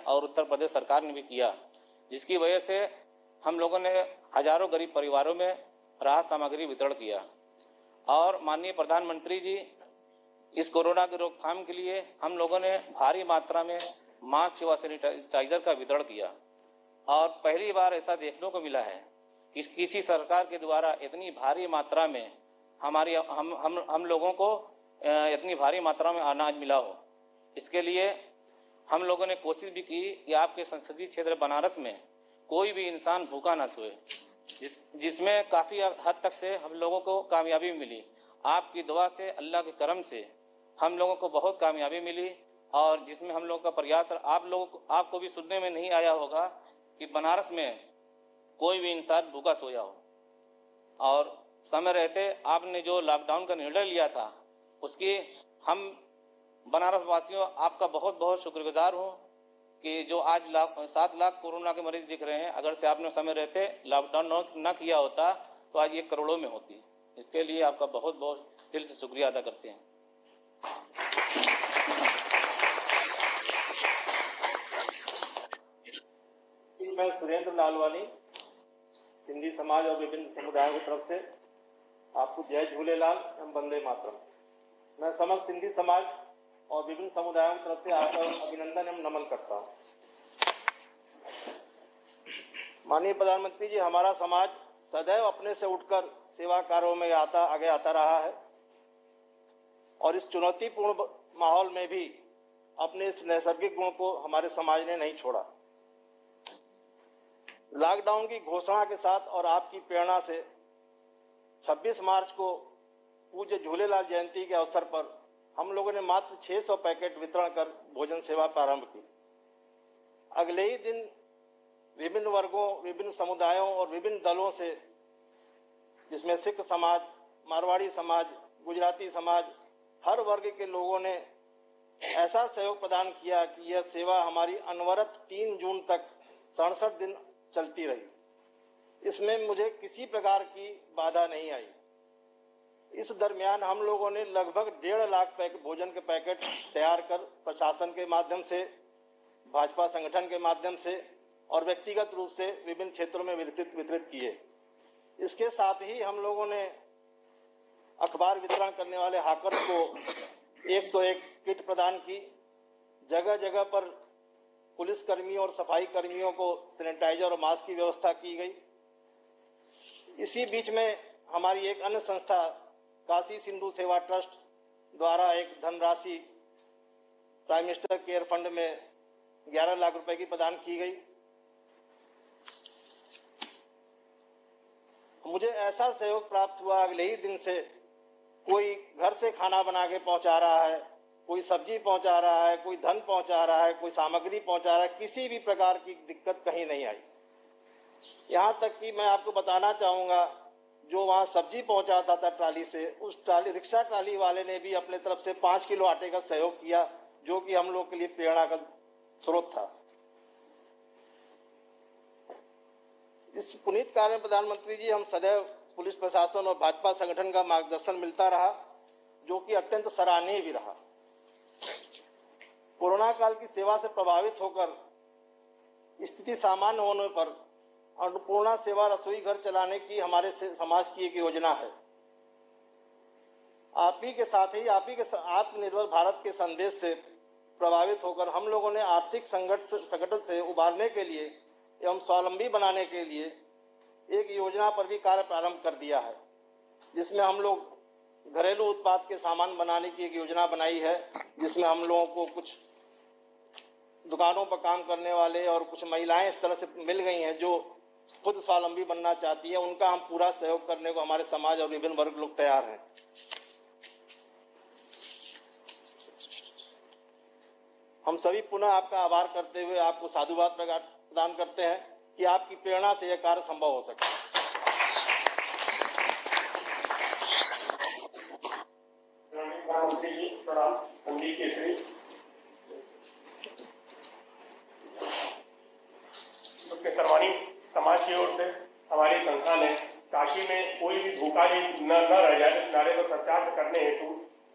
और उत्तर प्रदेश सरकार ने भी किया, जिसकी वजह से हम लोगों ने हजारों गरीब परिवारों में राहत सामग्री वितरण किया। और माननीय प्रधानमंत्री जी, इस कोरोना की रोकथाम के लिए हम लोगों ने भारी मात्रा में मास्क व सैनिटाइजर का वितरण किया। और पहली बार ऐसा देखने को मिला है कि किसी सरकार के द्वारा इतनी भारी मात्रा में हम लोगों को इतनी भारी मात्रा में अनाज मिला हो। इसके लिए हम लोगों ने कोशिश भी की कि आपके संसदीय क्षेत्र बनारस में कोई भी इंसान भूखा न सोए, जिसमें काफ़ी हद तक से हम लोगों को कामयाबी मिली। आपकी दुआ से, अल्लाह के करम से हम लोगों को बहुत कामयाबी मिली, और जिसमें हम लोगों का प्रयास, आपको भी सुनने में नहीं आया होगा कि बनारस में कोई भी इंसान भूखा सोया हो। और समय रहते आपने जो लॉकडाउन का निर्णय लिया था, उसकी हम बनारस वासियों आपका बहुत बहुत शुक्रगुजार हूँ कि जो आज 7 लाख कोरोना के मरीज दिख रहे हैं, अगर से आपने समय रहते लॉकडाउन न किया होता तो आज ये करोड़ों में होती। इसके लिए आपका बहुत बहुत दिल से शुक्रिया अदा करते हैं। मैं सुरेंद्र लालवानी, सिंधी समाज और विभिन्न समुदायों की तरफ से आपको जय झूलेलाल एवं वंदे मातरम। मैं समस्त सिंधी समाज और विभिन्न समुदायों की तरफ से आपका अभिनंदन एवं नमन करता हूँ। माननीय प्रधानमंत्री जी, हमारा समाज सदैव अपने से उठकर सेवा कार्यों में आगे आता रहा है, और इस चुनौतीपूर्ण माहौल में भी अपने इस नैसर्गिक गुण को हमारे समाज ने नहीं छोड़ा। लॉकडाउन की घोषणा के साथ और आपकी प्रेरणा से 26 मार्च को पूज्य झूलेलाल जयंती के अवसर पर हम लोगों ने मात्र 600 पैकेट वितरण कर भोजन सेवा प्रारंभ की। अगले ही दिन विभिन्न वर्गों, विभिन्न समुदायों और विभिन्न दलों से, जिसमें सिख समाज, मारवाड़ी समाज, गुजराती समाज, हर वर्ग के लोगों ने ऐसा सहयोग प्रदान किया कि यह सेवा हमारी अनवरत 3 जून तक 67 दिन चलती रही। इसमें मुझे किसी प्रकार की बाधा नहीं आई। इस दरमियान हम लोगों ने लगभग 1.5 लाख भोजन के पैकेट तैयार कर प्रशासन के माध्यम से, भाजपा संगठन के माध्यम से और व्यक्तिगत रूप से विभिन्न क्षेत्रों में वितरित किए। इसके साथ ही हम लोगों ने अखबार वितरण करने वाले हाकर्स को 101 किट प्रदान की। जगह जगह पर पुलिस कर्मियों और सफाई कर्मियों को सैनिटाइजर और मास्क की व्यवस्था की गई। इसी बीच में हमारी एक अन्य संस्था काशी सिंधु सेवा ट्रस्ट द्वारा एक धनराशि प्राइम मिनिस्टर केयर फंड में 11 लाख रुपए की प्रदान की गई। मुझे ऐसा सहयोग प्राप्त हुआ, अगले ही दिन से कोई घर से खाना बना के पहुंचा रहा है, कोई सब्जी पहुंचा रहा है, कोई धन पहुंचा रहा है, कोई सामग्री पहुंचा रहा है। किसी भी प्रकार की दिक्कत कहीं नहीं आई। यहाँ तक कि मैं आपको बताना चाहूँगा, जो वहाँ सब्जी पहुंचाता था ट्राली से, उस रिक्शा ट्राली वाले ने भी अपने तरफ से 5 किलो आटे का सहयोग किया, जो कि हम लोग के लिए प्रेरणा का स्रोत था। इस पुनीत कार्य में प्रधानमंत्री जी, हम सदैव पुलिस प्रशासन और भाजपा संगठन का मार्गदर्शन मिलता रहा, जो कि अत्यंत सराहनीय भी रहा। कोरोना काल की सेवा से प्रभावित होकर स्थिति सामान्य होने पर अन्नपूर्णा सेवा रसोई घर चलाने की हमारे समाज की एक योजना है। आप ही के साथ ही आत्मनिर्भर भारत के संदेश से प्रभावित होकर हम लोगों ने आर्थिक संकट से उबारने के लिए एवं स्वावलंबी बनाने के लिए एक योजना पर भी कार्य प्रारंभ कर दिया है, जिसमें हम लोग घरेलू उत्पाद के सामान बनाने की एक योजना बनाई है, जिसमें हम लोगों को कुछ दुकानों पर काम करने वाले और कुछ महिलाएं इस तरह से मिल गई हैं जो खुद स्वावलंबी बनना चाहती है। उनका हम पूरा सहयोग करने को हमारे समाज और विभिन्न वर्ग लोग तैयार हैं। हम सभी पुनः आपका आभार करते हुए आपको साधुवाद प्रदान करते हैं कि आपकी प्रेरणा से यह कार्य संभव हो सके। प्रधानमंत्री जी प्रणाम। संदीप केसरी। उसके सर्वानी समाज की ओर से हमारी संस्था ने काशी में कोई भी भूखा न रह जाए, इस नारे को सत्यार्थ करने हेतु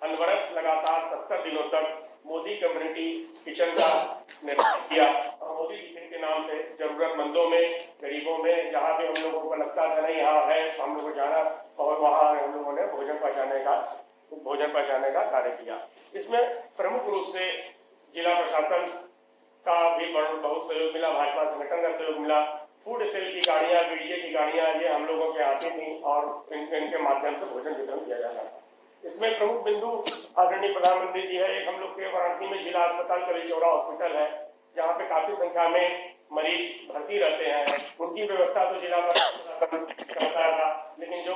अनवरत लगातार 70 दिनों तक मोदी कम्युनिटी किचन का निर्माण किया। जरूरतमंदों में, गरीबों में, जहाँ भी हम लोगों को लगता था नहीं यहाँ है तो हम लोग को जाना और वहाँ हम लोगों ने भोजन पहुँचाने का कार्य किया। इसमें प्रमुख रूप से जिला प्रशासन का भी बहुत सहयोग मिला, भाजपा संगठन का सहयोग मिला। फूड सेल की गाड़ियां, बीडीए की गाड़ियां ये हम लोगों के आती थी और इनके माध्यम से भोजन वितरण किया जाता था। इसमें प्रमुख बिंदु आदरणीय प्रधानमंत्री जी है। एक हम लोग के वाराणसी में जिला अस्पताल कली चौरा हॉस्पिटल है, जहाँ पे काफी संख्या में मरीज भर्ती रहते हैं। उनकी व्यवस्था तो जिला प्रशासन करता था, लेकिन जो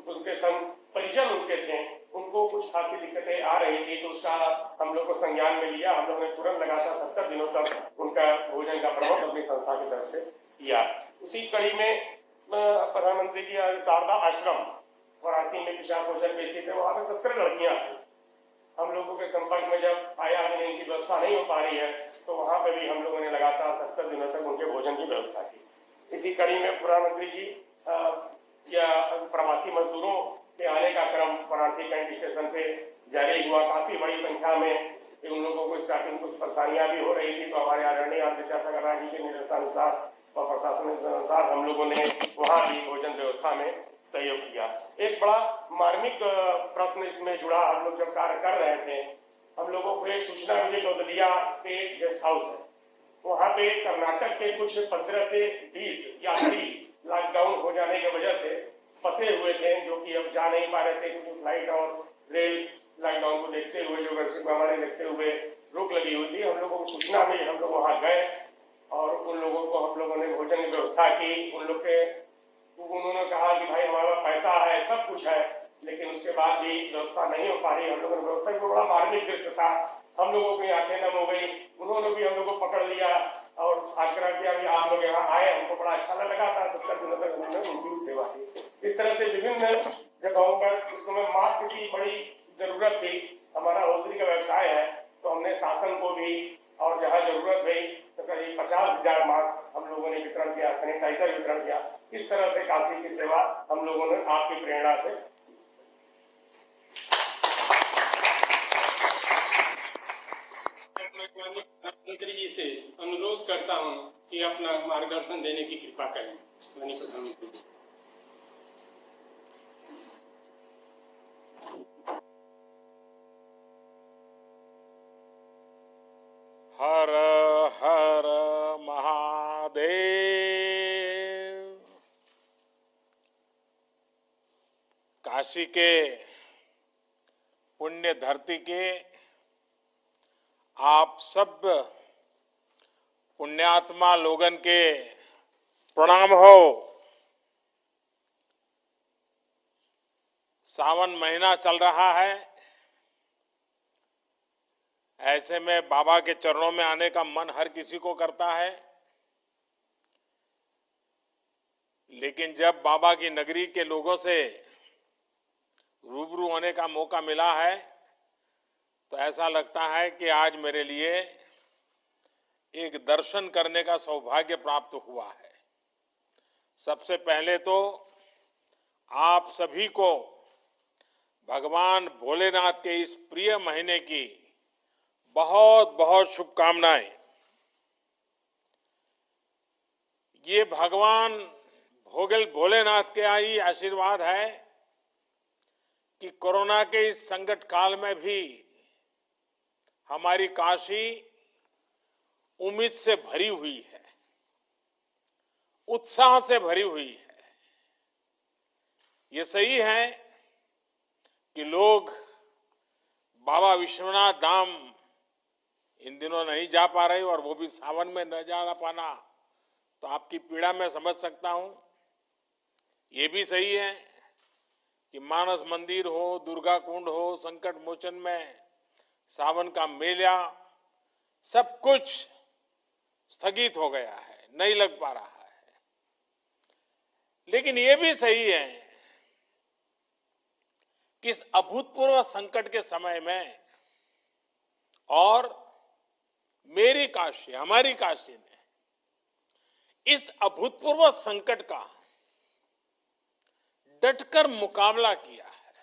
उनके संग परिजन उनके थे, उनको कुछ खासी दिक्कतें आ रही थी, तो उसका हम लोग को संज्ञान में लिया। हम लोग ने तुरंत लगातार 70 दिनों तक उनका भोजन का प्रबंध अपनी संस्था की तरफ से किया। उसी कड़ी में प्रधानमंत्री जी शारदा आश्रम वाराणसी में विशाल भोजन बेचते थे, वहां पे 17 लड़कियां थी। हम लोगों के संपर्क में जब आया कि इनकी व्यवस्था नहीं हो पा रही है, तो वहां पे भी हम लोगों ने लगातार 70 दिनों तक उनके भोजन की व्यवस्था की। इसी कड़ी में प्रधानमंत्री जी या प्रवासी मजदूरों के आने का क्रम वाराणसी कैंट स्टेशन पे जारी हुआ। काफी बड़ी संख्या में उन लोगों को स्टार्टिंग कुछ परेशानियां भी हो रही थी, तो हमारे आदरणीय विद्यासागर राय जी के निर्देशानुसार और प्रशासन के अनुसार हम लोगों ने वहां भी भोजन व्यवस्था में सहयोग किया। एक बड़ा मार्मिक प्रश्न इसमें जुड़ा। हम लोग जब कार्य कर रहे थे, हम लोगों को एक सूचना मिली, गौदलिया पे गेस्ट हाउस है, वहां पे कर्नाटक के कुछ 15 से 20 यात्री लॉकडाउन हो जाने की वजह से फंसे हुए थे, जो कि अब जा नहीं पा रहे थे, क्योंकि फ्लाइट और रेल लॉकडाउन को देखते हुए, जो वैश्विक महामारी देखते हुए रोक लगी हुई थी। हम लोगों को सूचना मिली, हम लोग वहां गए और उन लोगों को हम लोगों ने भोजन की व्यवस्था की। उन्होंने कहा कि भाई हमारे पास पैसा है, सब कुछ है, लेकिन उसके बाद भी व्यवस्था नहीं हो पा रही। हम लोगों ने व्यवस्था की, बड़ा मार्मिक दृश्य था। हम लोगों की आंखें नम हो गई। उन्होंने भी हम लोग को पकड़ लिया और आग्रह किया कि आप लोग यहाँ आए। हमको बड़ा अच्छा लगा था। 70 दिनों तक उन्होंने उनकी सेवा की। इस तरह से विभिन्न जगहों पर उस समय मास्क की बड़ी जरूरत थी। हमारा होजरी का व्यवसाय है, तो हमने शासन को भी और जहाँ जरूरत हुई तो करीब 50,000 मास्क हम लोगों ने वितरण किया, सैनिटाइजर वितरण किया। इस तरह से काशी की सेवा हम लोगों ने आपकी प्रेरणा से मंत्री जी से अनुरोध करता हूं कि अपना मार्गदर्शन देने की कृपा करें। माननीय प्रधानमंत्री जी। हर हर महादेव। काशी के पुण्य धरती के आप सब पुण्यात्मा लोगन के प्रणाम हो। सावन महीना चल रहा है, ऐसे में बाबा के चरणों में आने का मन हर किसी को करता है, लेकिन जब बाबा की नगरी के लोगों से रूबरू होने का मौका मिला है, तो ऐसा लगता है कि आज मेरे लिए एक दर्शन करने का सौभाग्य प्राप्त हुआ है। सबसे पहले तो आप सभी को भगवान भोलेनाथ के इस प्रिय महीने की बहुत बहुत शुभकामनाएं। ये भगवान भोलेनाथ के ही आशीर्वाद है कि कोरोना के इस संकट काल में भी हमारी काशी उम्मीद से भरी हुई है, उत्साह से भरी हुई है। ये सही है कि लोग बाबा विश्वनाथ धाम इन दिनों नहीं जा पा रहे, और वो भी सावन में न जा पाना, तो आपकी पीड़ा मैं समझ सकता हूं। ये भी सही है कि मानस मंदिर हो, दुर्गा कुंड हो, संकट मोचन में सावन का मेला, सब कुछ स्थगित हो गया है, नहीं लग पा रहा है। लेकिन ये भी सही है कि इस अभूतपूर्व संकट के समय में और मेरी काशी, हमारी काशी ने इस अभूतपूर्व संकट का डटकर मुकाबला किया है।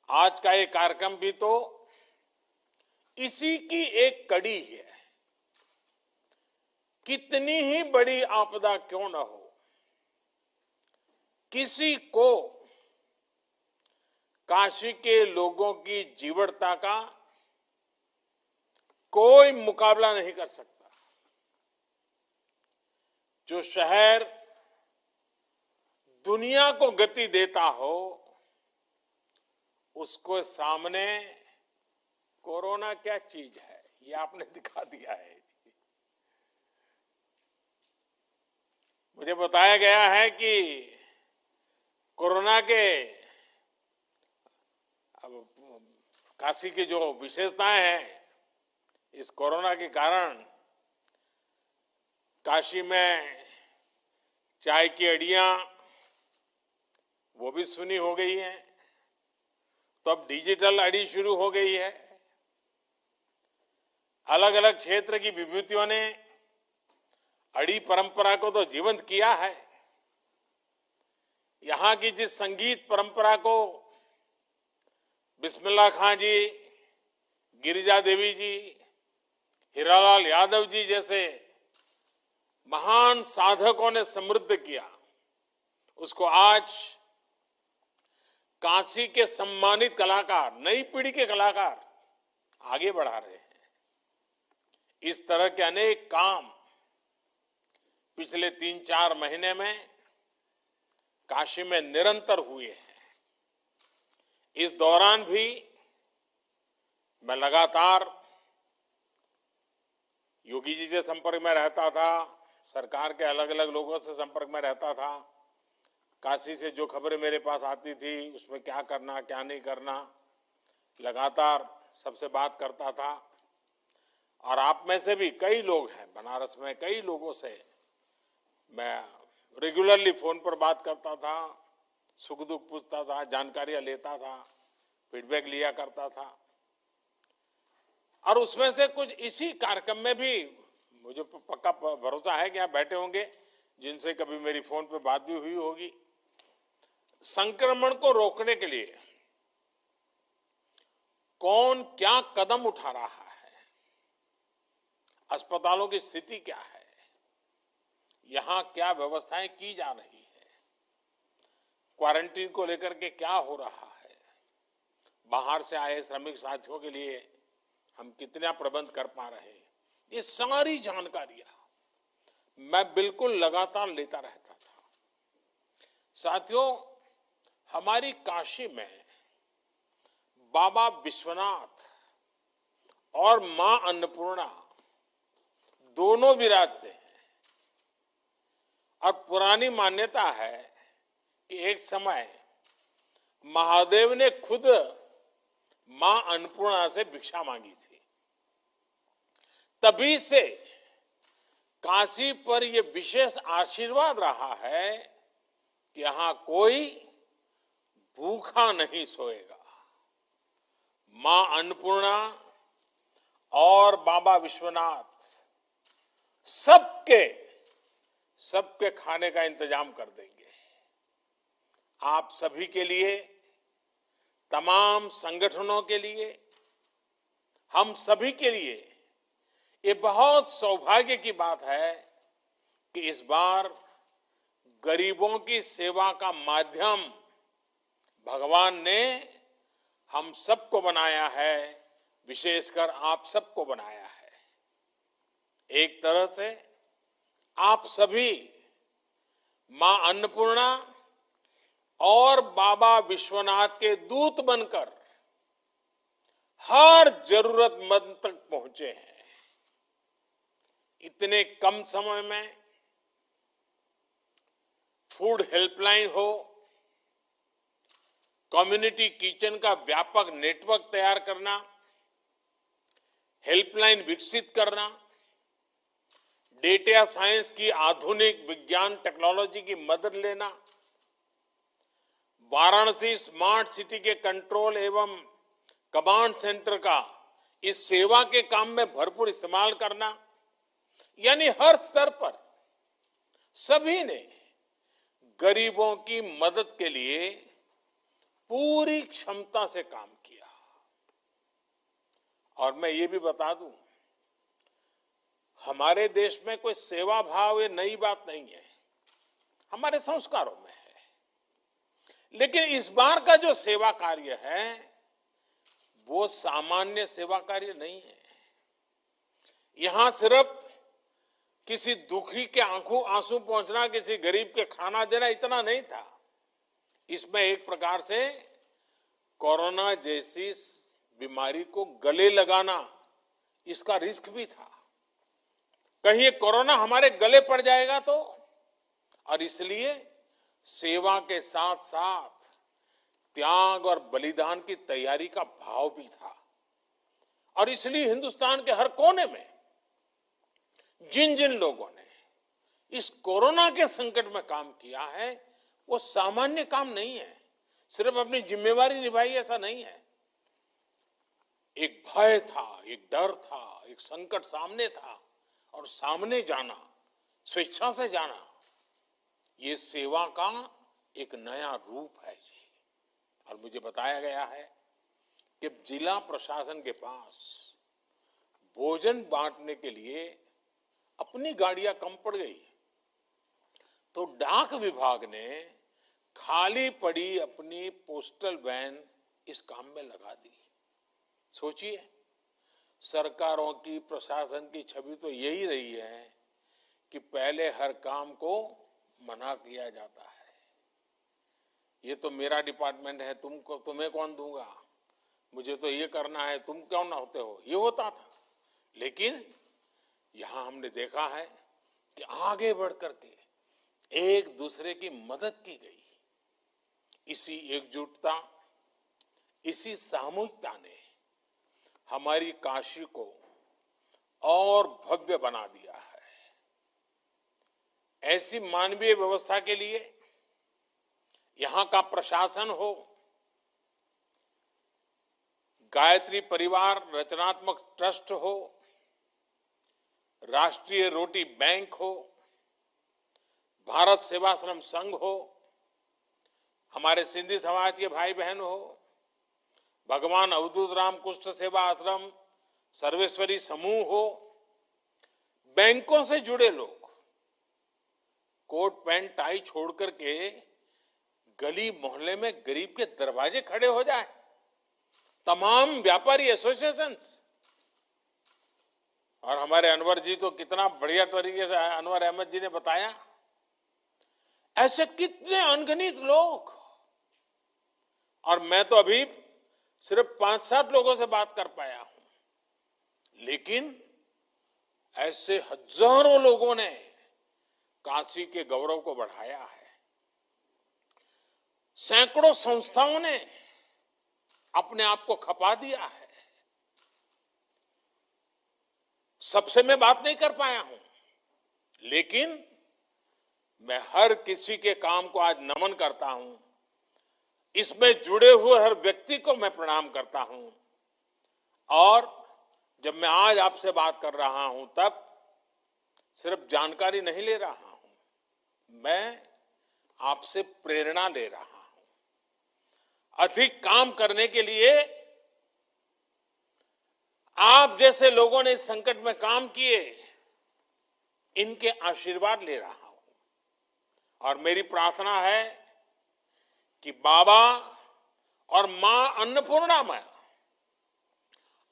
आज का ये कार्यक्रम भी तो इसी की एक कड़ी है। कितनी ही बड़ी आपदा क्यों न हो, किसी को काशी के लोगों की जीवटता का कोई मुकाबला नहीं कर सकता। जो शहर दुनिया को गति देता हो, उसको सामने कोरोना क्या चीज है, ये आपने दिखा दिया है। मुझे बताया गया है कि कोरोना के अब काशी की जो विशेषताएं हैं, इस कोरोना के कारण काशी में चाय की अड़ियां वो भी सुनी हो गई है, तो अब डिजिटल अड़ी शुरू हो गई है। अलग अलग क्षेत्र की विभूतियों ने अड़ी परंपरा को तो जीवंत किया है। यहां की जिस संगीत परंपरा को बिस्मिल्लाह खां जी, गिरिजा देवी जी, हीरालाल यादव जी जैसे महान साधकों ने समृद्ध किया, उसको आज काशी के सम्मानित कलाकार, नई पीढ़ी के कलाकार आगे बढ़ा रहे हैं। इस तरह के अनेक काम पिछले 3-4 महीने में काशी में निरंतर हुए हैं। इस दौरान भी मैं लगातार योगी जी से संपर्क में रहता था, सरकार के अलग अलग लोगों से संपर्क में रहता था। काशी से जो खबरें मेरे पास आती थी, उसमें क्या करना क्या नहीं करना, लगातार सबसे बात करता था। और आप में से भी कई लोग हैं, बनारस में कई लोगों से मैं रेगुलरली फोन पर बात करता था, सुख दुख पूछता था, जानकारियां लेता था, फीडबैक लिया करता था। और उसमें से कुछ इसी कार्यक्रम में भी मुझे पक्का भरोसा है कि आप बैठे होंगे जिनसे कभी मेरी फोन पे बात भी हुई होगी। संक्रमण को रोकने के लिए कौन क्या कदम उठा रहा है, अस्पतालों की स्थिति क्या है, यहां क्या व्यवस्थाएं की जा रही है, क्वारंटीन को लेकर के क्या हो रहा है, बाहर से आए श्रमिक साथियों के लिए हम कितना प्रबंध कर पा रहे हैं, ये सारी जानकारियां मैं बिल्कुल लगातार लेता रहता था। साथियों, हमारी काशी में बाबा विश्वनाथ और मां अन्नपूर्णा दोनों विराजते हैं। और पुरानी मान्यता है कि एक समय महादेव ने खुद मां अन्नपूर्णा से भिक्षा मांगी थी। तभी से काशी पर यह विशेष आशीर्वाद रहा है कि यहां कोई भूखा नहीं सोएगा। मां अन्नपूर्णा और बाबा विश्वनाथ सबके खाने का इंतजाम कर देंगे। आप सभी के लिए, तमाम संगठनों के लिए, हम सभी के लिए ये बहुत सौभाग्य की बात है कि इस बार गरीबों की सेवा का माध्यम भगवान ने हम सबको बनाया है, विशेषकर आप सबको बनाया है। एक तरह से आप सभी मां अन्नपूर्णा और बाबा विश्वनाथ के दूत बनकर हर जरूरतमंद तक पहुंचे हैं। इतने कम समय में फूड हेल्पलाइन हो, कम्युनिटी किचन का व्यापक नेटवर्क तैयार करना, हेल्पलाइन विकसित करना, डेटा साइंस की आधुनिक विज्ञान टेक्नोलॉजी की मदद लेना, वाराणसी स्मार्ट सिटी के कंट्रोल एवं कमांड सेंटर का इस सेवा के काम में भरपूर इस्तेमाल करना, यानी हर स्तर पर सभी ने गरीबों की मदद के लिए पूरी क्षमता से काम किया। और मैं ये भी बता दूं, हमारे देश में कोई सेवा भाव ये नई बात नहीं है, हमारे संस्कारों में है। लेकिन इस बार का जो सेवा कार्य है वो सामान्य सेवा कार्य नहीं है। यहां सिर्फ किसी दुखी के आंखों आंसू पहुंचना, किसी गरीब के खाना देना इतना नहीं था। इसमें एक प्रकार से कोरोना जैसी बीमारी को गले लगाना, इसका रिस्क भी था। कहीं ये कोरोना हमारे गले पड़ जाएगा तो, और इसलिए सेवा के साथ साथ त्याग और बलिदान की तैयारी का भाव भी था। और इसलिए हिंदुस्तान के हर कोने में जिन जिन लोगों ने इस कोरोना के संकट में काम किया है वो सामान्य काम नहीं है। सिर्फ अपनी जिम्मेवारी निभाई ऐसा नहीं है। एक भय था, एक डर था, एक संकट सामने था, और सामने जाना, स्वेच्छा से जाना, ये सेवा का एक नया रूप है जी। और मुझे बताया गया है कि जिला प्रशासन के पास भोजन बांटने के लिए अपनी गाड़ियां कम पड़ गई, तो डाक विभाग ने खाली पड़ी अपनी पोस्टल वैन इस काम में लगा दी। सोचिए, सरकारों की, प्रशासन की छवि तो यही रही है कि पहले हर काम को मना किया जाता है। ये तो मेरा डिपार्टमेंट है, तुम्हें कौन दूंगा, मुझे तो ये करना है, तुम क्यों ना होते हो, ये होता था। लेकिन यहां हमने देखा है कि आगे बढ़ करके एक दूसरे की मदद की गई। इसी एकजुटता, इसी सामूहिकता ने हमारी काशी को और भव्य बना दिया है। ऐसी मानवीय व्यवस्था के लिए यहां का प्रशासन हो, गायत्री परिवार रचनात्मक ट्रस्ट हो, राष्ट्रीय रोटी बैंक हो, भारत सेवाश्रम संघ हो, हमारे सिंधी समाज के भाई बहन हो, भगवान अवधूत राम कुष्ठ सेवा आश्रम, सर्वेश्वरी समूह हो, बैंकों से जुड़े लोग कोट पैंट टाई छोड़ करके गली मोहल्ले में गरीब के दरवाजे खड़े हो जाए, तमाम व्यापारी एसोसिएशंस। और हमारे अनवर जी तो कितना बढ़िया तरीके से, अनवर अहमद जी ने बताया, ऐसे कितने अनगिनत लोग। और मैं तो अभी सिर्फ 5-7 लोगों से बात कर पाया हूं, लेकिन ऐसे हजारों लोगों ने काशी के गौरव को बढ़ाया है। सैकड़ों संस्थाओं ने अपने आप को खपा दिया है। सबसे मैं बात नहीं कर पाया हूं, लेकिन मैं हर किसी के काम को आज नमन करता हूं। इसमें जुड़े हुए हर व्यक्ति को मैं प्रणाम करता हूं। और जब मैं आज आपसे बात कर रहा हूं तब सिर्फ जानकारी नहीं ले रहा हूं, मैं आपसे प्रेरणा ले रहा हूं। अधिक काम करने के लिए आप जैसे लोगों ने इस संकट में काम किए, इनके आशीर्वाद ले रहा हूं। और मेरी प्रार्थना है कि बाबा और मां अन्नपूर्णा में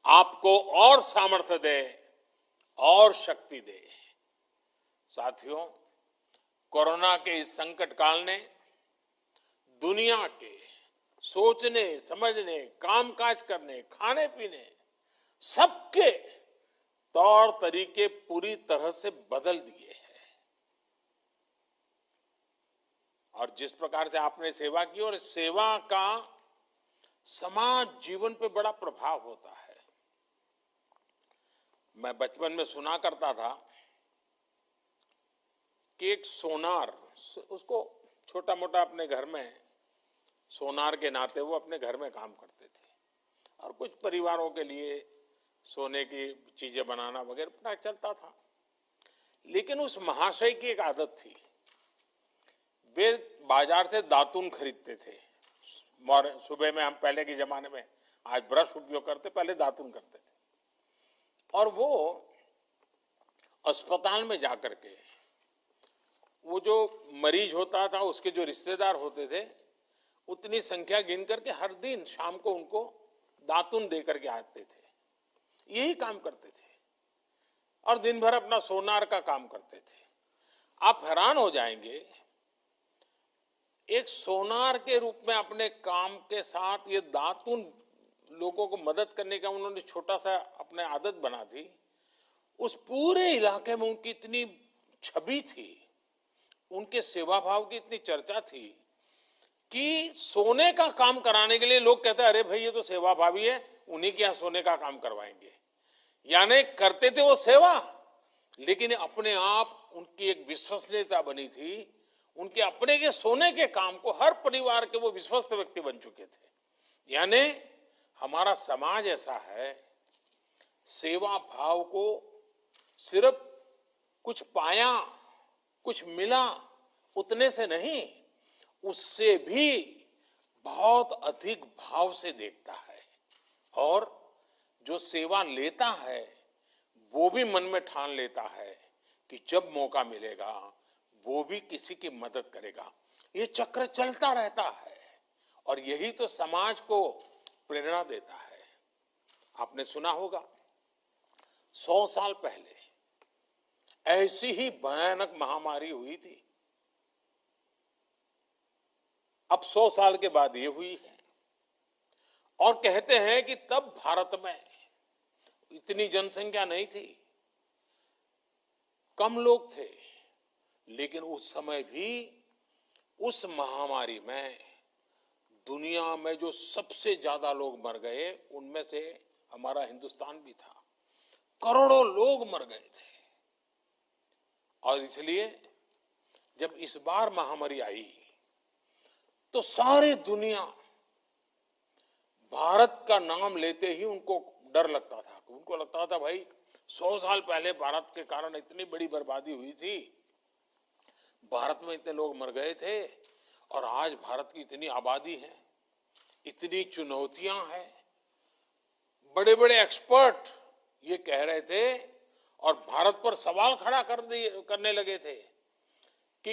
आपको और सामर्थ्य दे और शक्ति दे। साथियों, कोरोना के इस संकट काल ने दुनिया के सोचने, समझने, कामकाज करने, खाने पीने, सबके तौर तरीके पूरी तरह से बदल दिए हैं। और जिस प्रकार से आपने सेवा की, और सेवा का समाज जीवन पे बड़ा प्रभाव होता है। मैं बचपन में सुना करता था कि एक सोनार, उसको छोटा मोटा अपने घर में सोनार के नाते वो अपने घर में काम करते थे, और कुछ परिवारों के लिए सोने की चीजें बनाना वगैरह अपना चलता था। लेकिन उस महाशय की एक आदत थी, वे बाजार से दातुन खरीदते थे। सुबह में, हम पहले के जमाने में आज ब्रश उपयोग करते, पहले दातुन करते थे। और वो अस्पताल में जाकर के वो जो मरीज होता था उसके जो रिश्तेदार होते थे उतनी संख्या गिन करके हर दिन शाम को उनको दातुन दे करके आते थे। यही काम करते थे और दिन भर अपना सोनार का काम करते थे। आप हैरान हो जाएंगे, एक सोनार के रूप में अपने काम के साथ ये दातुन लोगों को मदद करने का उन्होंने छोटा सा अपने आदत बना दी। उस पूरे इलाके में उनकी इतनी छवि थी, उनके सेवा भाव की इतनी चर्चा थी कि सोने का काम कराने के लिए लोग कहते अरे भाई ये तो सेवा भावी है, उन्हीं के यहाँ सोने का काम करवाएंगे। यानी करते थे वो सेवा, लेकिन अपने आप उनकी एक विश्वसनीयता बनी थी। उनके अपने के सोने के काम को हर परिवार के वो विश्वस्त व्यक्ति बन चुके थे। यानी हमारा समाज ऐसा है, सेवा भाव को सिर्फ कुछ पाया, कुछ मिला उतने से नहीं, उससे भी बहुत अधिक भाव से देखता है। और जो सेवा लेता है वो भी मन में ठान लेता है कि जब मौका मिलेगा वो भी किसी की मदद करेगा। ये चक्र चलता रहता है और यही तो समाज को प्रेरणा देता है। आपने सुना होगा 100 साल पहले ऐसी ही भयानक महामारी हुई थी, अब 100 साल के बाद ये हुई है। और कहते हैं कि तब भारत में इतनी जनसंख्या नहीं थी, कम लोग थे, लेकिन उस समय भी उस महामारी में दुनिया में जो सबसे ज्यादा लोग मर गए उनमें से हमारा हिंदुस्तान भी था। करोड़ों लोग मर गए थे। और इसलिए जब इस बार महामारी आई तो सारी दुनिया भारत का नाम लेते ही उनको डर लगता था। उनको लगता था भाई 100 साल पहले भारत के कारण इतनी बड़ी बर्बादी हुई थी, भारत में इतने लोग मर गए थे और आज भारत की इतनी आबादी है, इतनी चुनौतियां हैं। बड़े बड़े एक्सपर्ट ये कह रहे थे और भारत पर सवाल खड़ा करने लगे थे कि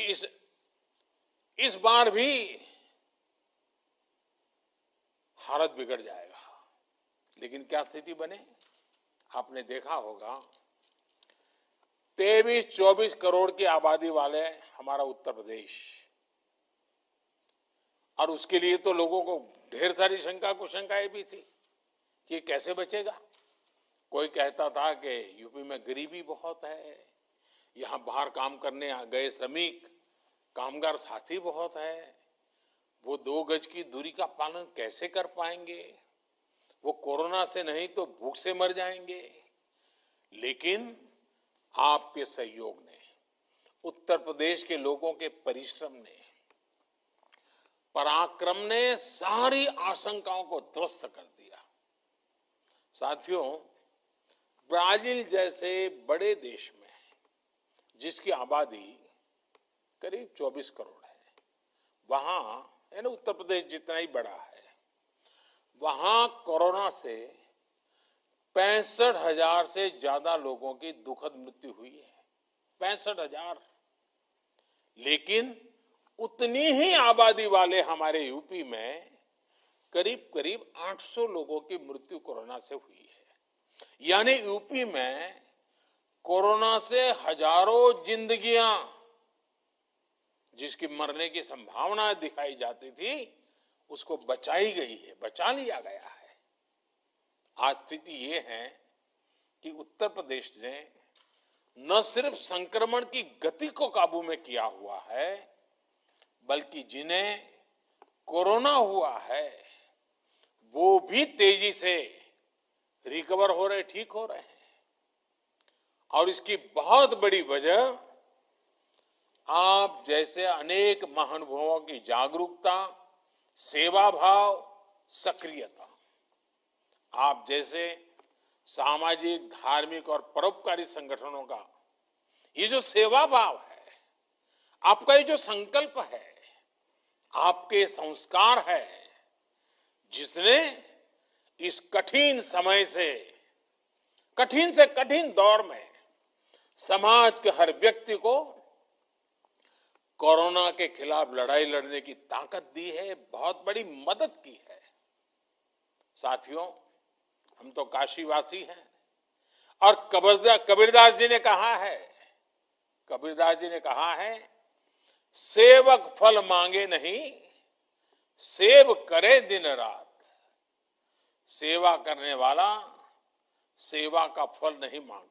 इस बार भी हालत बिगड़ जाएगा। लेकिन क्या स्थिति बने, आपने देखा होगा 23-24 करोड़ की आबादी वाले हमारा उत्तर प्रदेश, और उसके लिए तो लोगों को ढेर सारी शंका कुशंकाएं भी थी कि कैसे बचेगा। कोई कहता था कि यूपी में गरीबी बहुत है, यहां बाहर काम करने गए श्रमिक कामगार साथी बहुत है, वो 2 गज की दूरी का पालन कैसे कर पाएंगे, वो कोरोना से नहीं तो भूख से मर जाएंगे। लेकिन आपके सहयोग ने, उत्तर प्रदेश के लोगों के परिश्रम ने, पराक्रम ने सारी आशंकाओं को ध्वस्त कर दिया। साथियों, ब्राजील जैसे बड़े देश में जिसकी आबादी करीब 24 करोड़ है, वहां यानी उत्तर प्रदेश जितना ही बड़ा है, वहां कोरोना से 65,000 से ज्यादा लोगों की दुखद मृत्यु हुई है। 65,000। लेकिन उतनी ही आबादी वाले हमारे यूपी में करीब करीब 800 लोगों की मृत्यु कोरोना से हुई है। यानी यूपी में कोरोना से हजारों जिंदगियां जिसकी मरने की संभावना दिखाई जाती थी उसको बचाई गई है, बचा लिया गया है। आज स्थिति ये है कि उत्तर प्रदेश ने न सिर्फ संक्रमण की गति को काबू में किया हुआ है, बल्कि जिन्हें कोरोना हुआ है वो भी तेजी से रिकवर हो रहे, ठीक हो रहे हैं। और इसकी बहुत बड़ी वजह आप जैसे अनेक महानुभावों की जागरूकता, सेवा भाव, सक्रियता, आप जैसे सामाजिक, धार्मिक और परोपकारी संगठनों का ये जो सेवा भाव है, आपका ये जो संकल्प है, आपके संस्कार है, जिसने इस कठिन समय से कठिन दौर में समाज के हर व्यक्ति को कोरोना के खिलाफ लड़ाई लड़ने की ताकत दी है, बहुत बड़ी मदद की है। साथियों, हम तो काशीवासी हैं और कबीरदास जी ने कहा है, सेवक फल मांगे नहीं, सेव करे दिन रात। सेवा करने वाला सेवा का फल नहीं मांगता,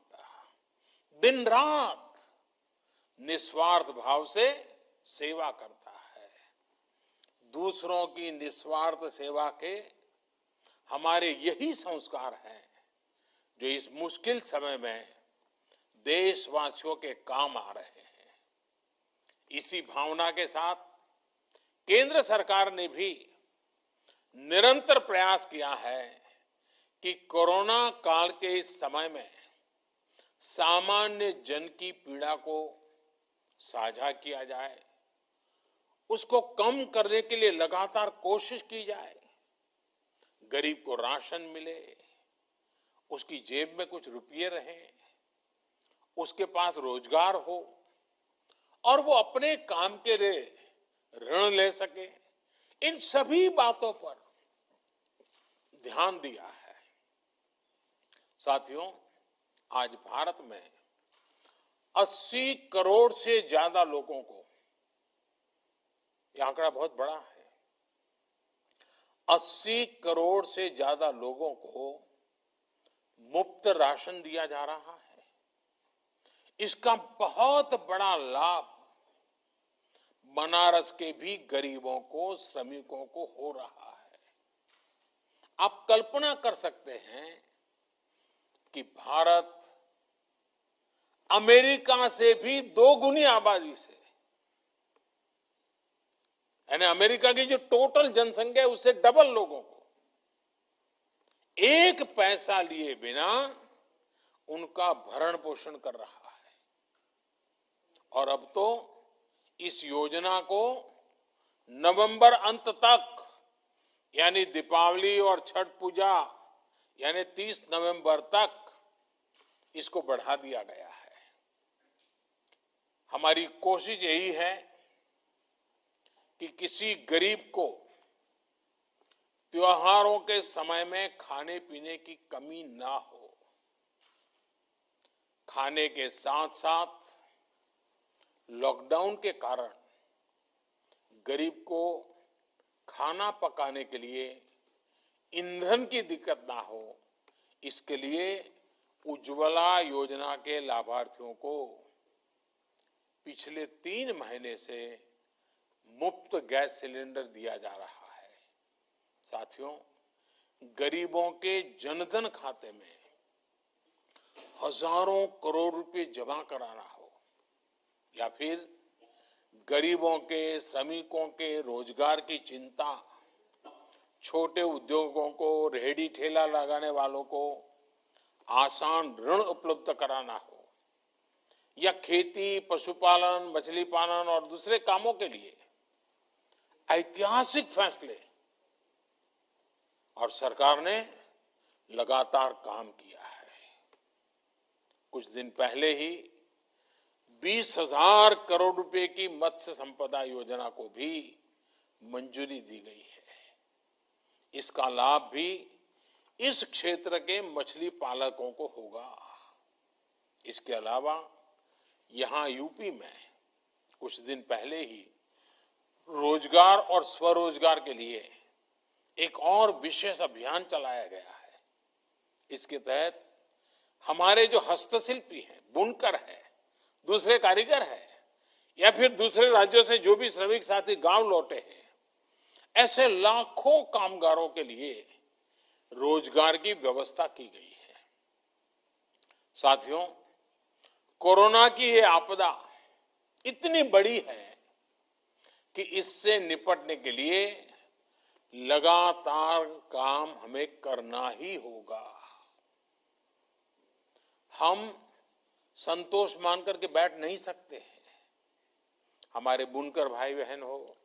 दिन रात निस्वार्थ भाव से सेवा करता है। दूसरों की निस्वार्थ सेवा के हमारे यही संस्कार हैं जो इस मुश्किल समय में देशवासियों के काम आ रहे हैं। इसी भावना के साथ केंद्र सरकार ने भी निरंतर प्रयास किया है कि कोरोना काल के इस समय में सामान्य जन की पीड़ा को साझा किया जाए, उसको कम करने के लिए लगातार कोशिश की जाए। गरीब को राशन मिले, उसकी जेब में कुछ रुपये रहें, उसके पास रोजगार हो और वो अपने काम के लिए ऋण ले सके। इन सभी बातों पर ध्यान दिया है। साथियों, आज भारत में 80 करोड़ से ज्यादा लोगों को, यह आंकड़ा बहुत बड़ा है, 80 करोड़ से ज्यादा लोगों को मुफ्त राशन दिया जा रहा है। इसका बहुत बड़ा लाभ बनारस के भी गरीबों को, श्रमिकों को हो रहा है। आप कल्पना कर सकते हैं कि भारत अमेरिका से भी 2 गुनी आबादी से, यानी अमेरिका की जो टोटल जनसंख्या है उससे डबल लोगों को एक पैसा लिए बिना उनका भरण पोषण कर रहा है। और अब तो इस योजना को नवंबर अंत तक, यानी दीपावली और छठ पूजा यानी 30 नवंबर तक इसको बढ़ा दिया गया है। हमारी कोशिश यही है कि किसी गरीब को त्योहारों के समय में खाने पीने की कमी ना हो। खाने के साथ साथ लॉकडाउन के कारण गरीब को खाना पकाने के लिए ईंधन की दिक्कत ना हो, इसके लिए उज्ज्वला योजना के लाभार्थियों को पिछले 3 महीने से मुफ्त गैस सिलेंडर दिया जा रहा है। साथियों, गरीबों के जनधन खाते में हजारों करोड़ रुपए जमा कराना हो या फिर गरीबों के, श्रमिकों के रोजगार की चिंता, छोटे उद्योगों को, रेहड़ी ठेला लगाने वालों को आसान ऋण उपलब्ध कराना हो या खेती, पशुपालन, मछली पालन और दूसरे कामों के लिए ऐतिहासिक फैसले, और सरकार ने लगातार काम किया है। कुछ दिन पहले ही 20,000 करोड़ रुपए की मत्स्य संपदा योजना को भी मंजूरी दी गई है। इसका लाभ भी इस क्षेत्र के मछली पालकों को होगा। इसके अलावा यहां यूपी में कुछ दिन पहले ही रोजगार और स्वरोजगार के लिए एक और विशेष अभियान चलाया गया है। इसके तहत हमारे जो हस्तशिल्पी हैं, बुनकर हैं, दूसरे कारीगर हैं या फिर दूसरे राज्यों से जो भी श्रमिक साथी गांव लौटे हैं, ऐसे लाखों कामगारों के लिए रोजगार की व्यवस्था की गई है। साथियों, कोरोना की ये आपदा इतनी बड़ी है कि इससे निपटने के लिए लगातार काम हमें करना ही होगा। हम संतोष मान करके बैठ नहीं सकते हैं। हमारे बुनकर भाई बहन हो,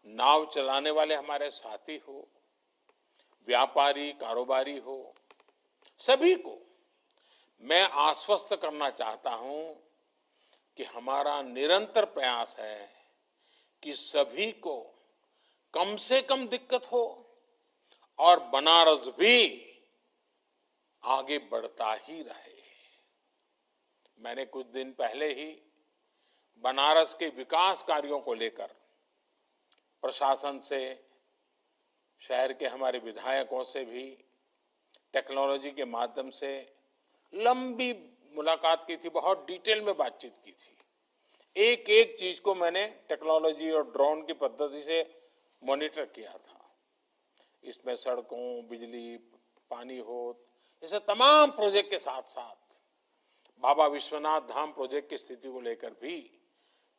नाव चलाने वाले हमारे साथी हो, व्यापारी, कारोबारी हो, सभी को मैं आश्वस्त करना चाहता हूं कि हमारा निरंतर प्रयास है कि सभी को कम से कम दिक्कत हो और बनारस भी आगे बढ़ता ही रहे। मैंने कुछ दिन पहले ही बनारस के विकास कार्यों को लेकर प्रशासन से, शहर के हमारे विधायकों से भी टेक्नोलॉजी के माध्यम से लंबी मुलाकात की थी, बहुत डिटेल में बातचीत की थी। एक एक चीज को मैंने टेक्नोलॉजी और ड्रोन की पद्धति से मॉनिटर किया था। इसमें सड़कों, बिजली, पानी हो, ऐसे तमाम प्रोजेक्ट के साथ साथ बाबा विश्वनाथ धाम प्रोजेक्ट की स्थिति को लेकर भी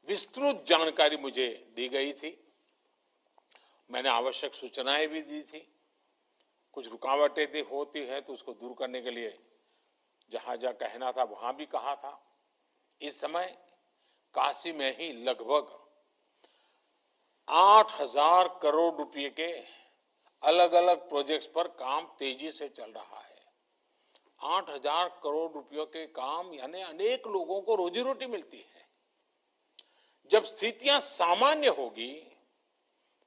विस्तृत जानकारी मुझे दी गई थी। मैंने आवश्यक सूचनाएं भी दी थी। कुछ रुकावटें होती है तो उसको दूर करने के लिए जहां जहां कहना था वहां भी कहा था। इस समय काशी में ही लगभग 8,000 करोड़ रुपए के अलग अलग प्रोजेक्ट्स पर काम तेजी से चल रहा है। 8,000 करोड़ रुपयों के काम यानी अनेक लोगों को रोजी रोटी मिलती है। जब स्थितियां सामान्य होगी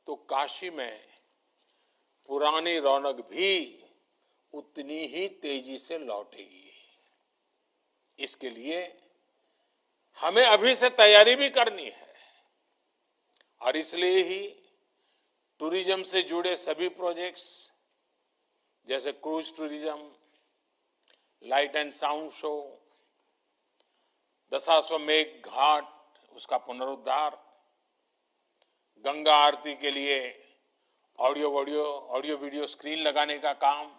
तो काशी में पुरानी रौनक भी उतनी ही तेजी से लौटेगी। इसके लिए हमें अभी से तैयारी भी करनी है और इसलिए ही टूरिज्म से जुड़े सभी प्रोजेक्ट्स जैसे cruise tourism, light and sound show, Dashashwamedh Ghat उसका पुनरुद्धार, गंगा आरती के लिए ऑडियो वीडियो स्क्रीन लगाने का काम,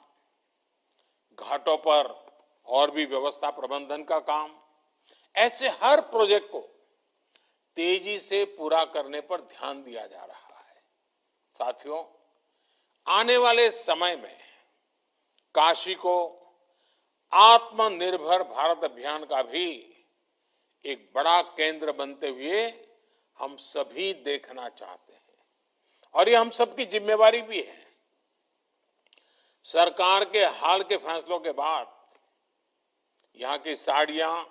घाटों पर और भी व्यवस्था प्रबंधन का काम, ऐसे हर प्रोजेक्ट को तेजी से पूरा करने पर ध्यान दिया जा रहा है। साथियों, आने वाले समय में काशी को आत्मनिर्भर भारत अभियान का भी एक बड़ा केंद्र बनते हुए हम सभी देखना चाहते हैं और ये हम सबकी जिम्मेवारी भी है। सरकार के हाल के फैसलों के बाद यहाँ की साड़ियां,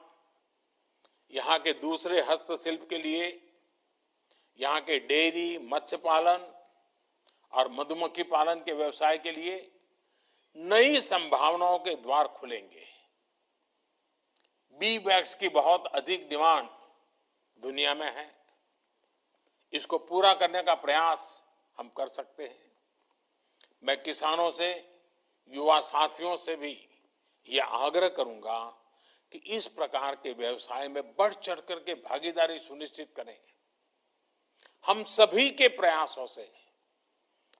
यहाँ के दूसरे हस्तशिल्प के लिए, यहाँ के डेयरी, मत्स्य पालन और मधुमक्खी पालन के व्यवसाय के लिए नई संभावनाओं के द्वार खुलेंगे। बी वैक्स की बहुत अधिक डिमांड दुनिया में है। इसको पूरा करने का प्रयास हम कर सकते हैं। मैं किसानों से, युवा साथियों से भी यह आग्रह करूंगा कि इस प्रकार के व्यवसाय में बढ़ चढ़ करके भागीदारी सुनिश्चित करें। हम सभी के प्रयासों से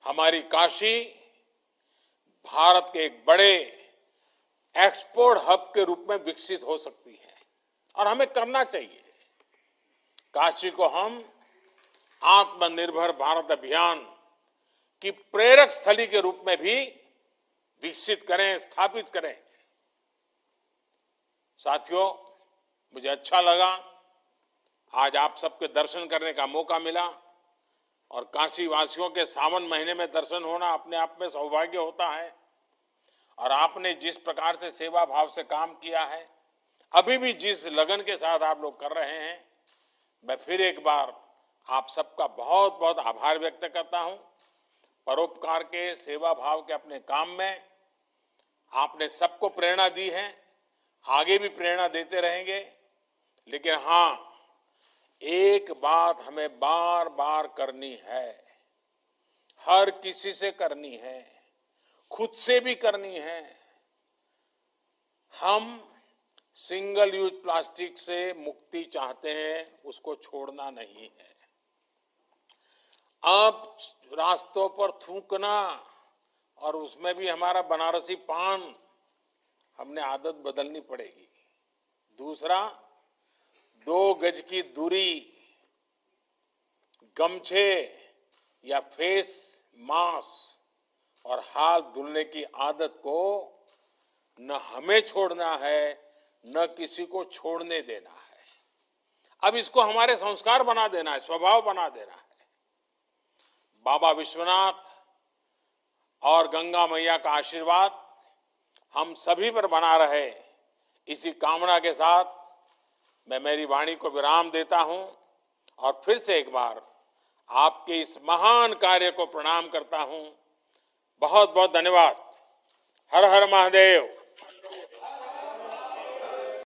हमारी काशी भारत के एक बड़े एक्सपोर्ट हब के रूप में विकसित हो सकती है और हमें करना चाहिए। काशी को हम आत्मनिर्भर भारत अभियान की प्रेरक स्थली के रूप में भी विकसित करें, स्थापित करें। साथियों, मुझे अच्छा लगा आज आप सबके दर्शन करने का मौका मिला और काशी वासियों के सावन महीने में दर्शन होना अपने आप में सौभाग्य होता है। और आपने जिस प्रकार से सेवा भाव से काम किया है, अभी भी जिस लगन के साथ आप लोग कर रहे हैं, मैं फिर एक बार आप सबका बहुत बहुत आभार व्यक्त करता हूं। परोपकार के, सेवा भाव के अपने काम में आपने सबको प्रेरणा दी है, आगे भी प्रेरणा देते रहेंगे। लेकिन हां, एक बात हमें बार बार करनी है, हर किसी से करनी है, खुद से भी करनी है। हम सिंगल यूज प्लास्टिक से मुक्ति चाहते हैं, उसको छोड़ना नहीं है। अब रास्तों पर थूकना और उसमें भी हमारा बनारसी पान, हमने आदत बदलनी पड़ेगी। दूसरा, 2 गज की दूरी, गमछे या फेस मास्क और हाथ धुलने की आदत को न हमें छोड़ना है, न किसी को छोड़ने देना है। अब इसको हमारे संस्कार बना देना है, स्वभाव बना देना है। बाबा विश्वनाथ और गंगा मैया का आशीर्वाद हम सभी पर बना रहे, इसी कामना के साथ मैं मेरी वाणी को विराम देता हूं और फिर से एक बार आपके इस महान कार्य को प्रणाम करता हूं। बहुत बहुत धन्यवाद। हर हर महादेव।